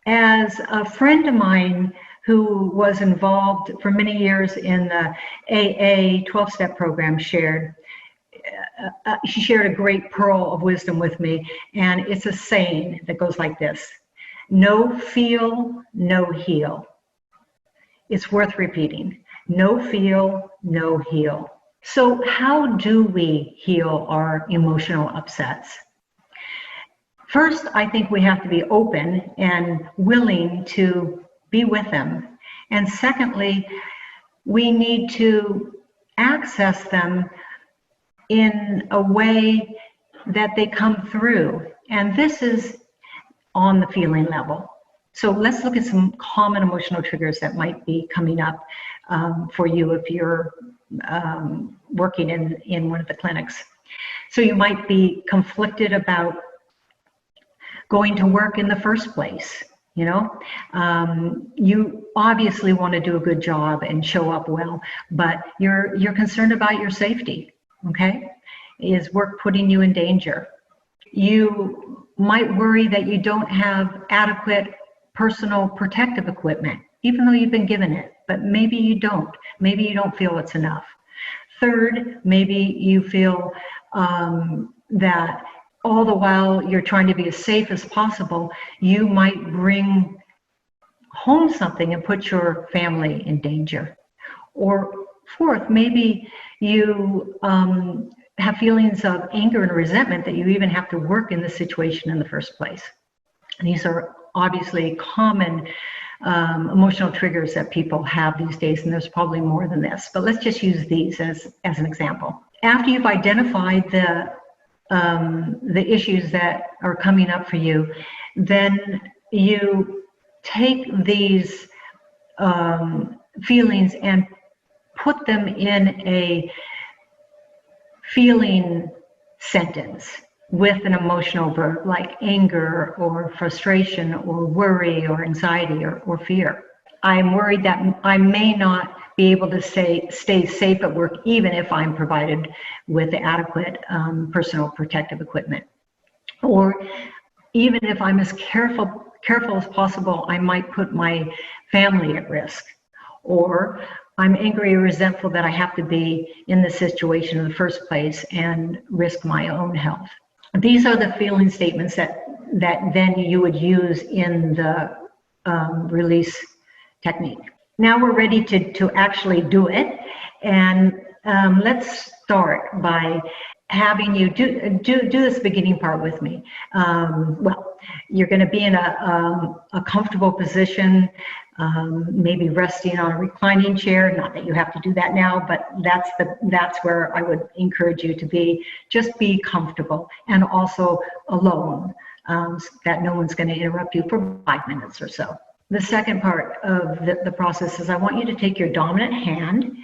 As a friend of mine who was involved for many years in the AA 12-step program shared, she shared a great pearl of wisdom with me, and it's a saying that goes like this: no feel, no heal. It's worth repeating. No feel, no heal. So how do we heal our emotional upsets? First, I think we have to be open and willing to be with them. And secondly, we need to access them in a way that they come through. And this is on the feeling level. So let's look at some common emotional triggers that might be coming up for you if you're working in one of the clinics. So you might be conflicted about going to work in the first place. You know, you obviously want to do a good job and show up well, but you're concerned about your safety. Okay, is work putting you in danger? You might worry that you don't have adequate personal protective equipment, even though you've been given it, but maybe you don't. Maybe you don't feel it's enough. Third, maybe you feel that all the while you're trying to be as safe as possible, you might bring home something and put your family in danger. Or fourth, maybe you have feelings of anger and resentment that you even have to work in the situation in the first place. And these are obviously common emotional triggers that people have these days, and there's probably more than this, but let's just use these as an example. After you've identified the issues that are coming up for you, then you take these feelings and put them in a feeling sentence with an emotional verb like anger or frustration or worry or anxiety or fear. I'm worried that I may not be able to stay safe at work even if I'm provided with adequate personal protective equipment. Or even if I'm as careful as possible, I might put my family at risk. Or I'm angry or resentful that I have to be in this situation in the first place and risk my own health. These are the feeling statements that then you would use in the release technique. Now we're ready to actually do it, and let's start by having you do this beginning part with me. Well, you're going to be in a comfortable position, maybe resting on a reclining chair. Not that you have to do that now, but that's where I would encourage you to be. Just be comfortable and also alone, so that no one's going to interrupt you for 5 minutes or so. The second part of the process is I want you to take your dominant hand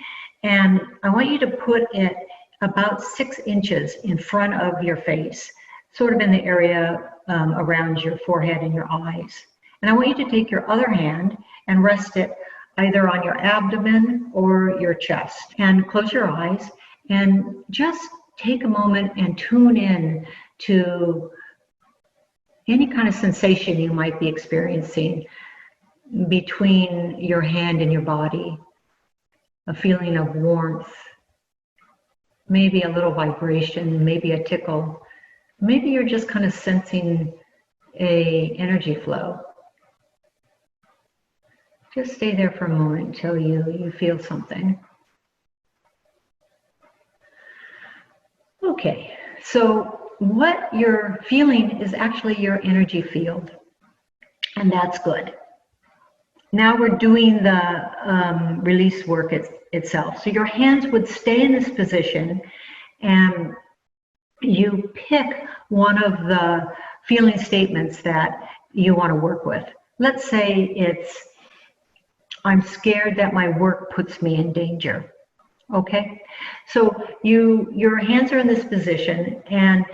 and I want you to put it about 6 inches in front of your face, sort of in the area around your forehead and your eyes. And I want you to take your other hand and rest it either on your abdomen or your chest. And close your eyes and just take a moment and tune in to any kind of sensation you might be experiencing between your hand and your body. A feeling of warmth, maybe a little vibration, maybe a tickle. Maybe you're just kind of sensing an energy flow. Just stay there for a moment until you feel something. Okay, so what you're feeling is actually your energy field, and that's good. Now we're doing the release work itself. So your hands would stay in this position and you pick one of the feeling statements that you want to work with. Let's say it's, I'm scared that my work puts me in danger. Okay, so your hands are in this position, and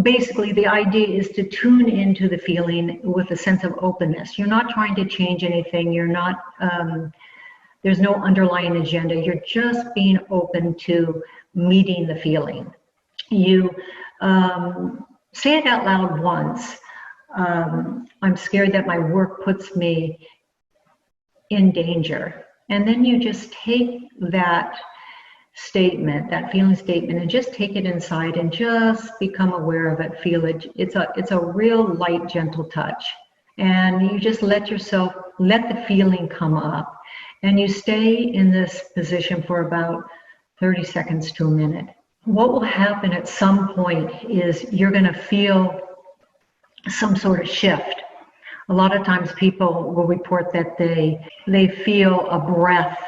basically the idea is to tune into the feeling with a sense of openness. You're not trying to change anything. You're not, there's no underlying agenda. You're just being open to meeting the feeling. You say it out loud once. I'm scared that my work puts me in danger. And then you just take that statement, that feeling statement, and just take it inside and just become aware of it, feel it. It's a real light, gentle touch. And you just let the feeling come up. And you stay in this position for about 30 seconds to a minute. What will happen at some point is you're going to feel some sort of shift. A lot of times people will report that they feel a breath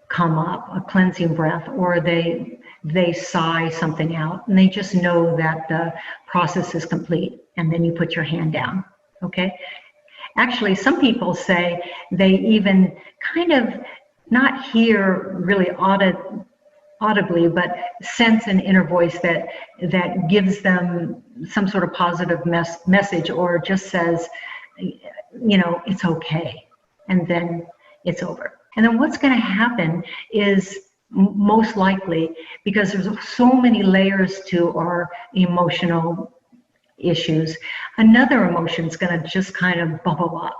come up, a cleansing breath, or they sigh something out, and they just know that the process is complete. And then you put your hand down, okay? Actually, some people say they even kind of not hear really audibly, but sense an inner voice that gives them some sort of positive message, or just says, you know, it's okay, and then it's over. And then what's going to happen is, most likely, because there's so many layers to our emotional issues, another emotion is going to just kind of bubble up,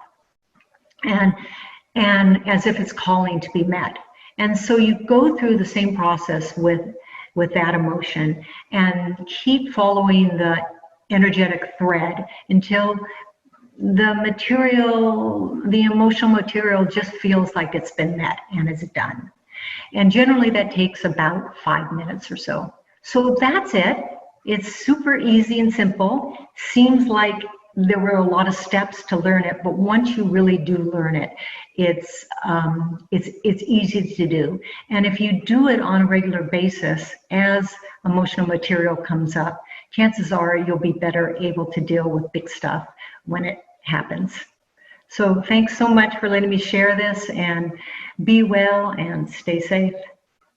and as if it's calling to be met. And so you go through the same process with that emotion and keep following the energetic thread until the emotional material just feels like it's been met and is done. And generally that takes about 5 minutes or so. So that's it. It's super easy and simple. Seems like there were a lot of steps to learn it, but once you really do learn it, it's easy to do. And if you do it on a regular basis, as emotional material comes up, chances are you'll be better able to deal with big stuff when it happens. So thanks so much for letting me share this, and be well and stay safe.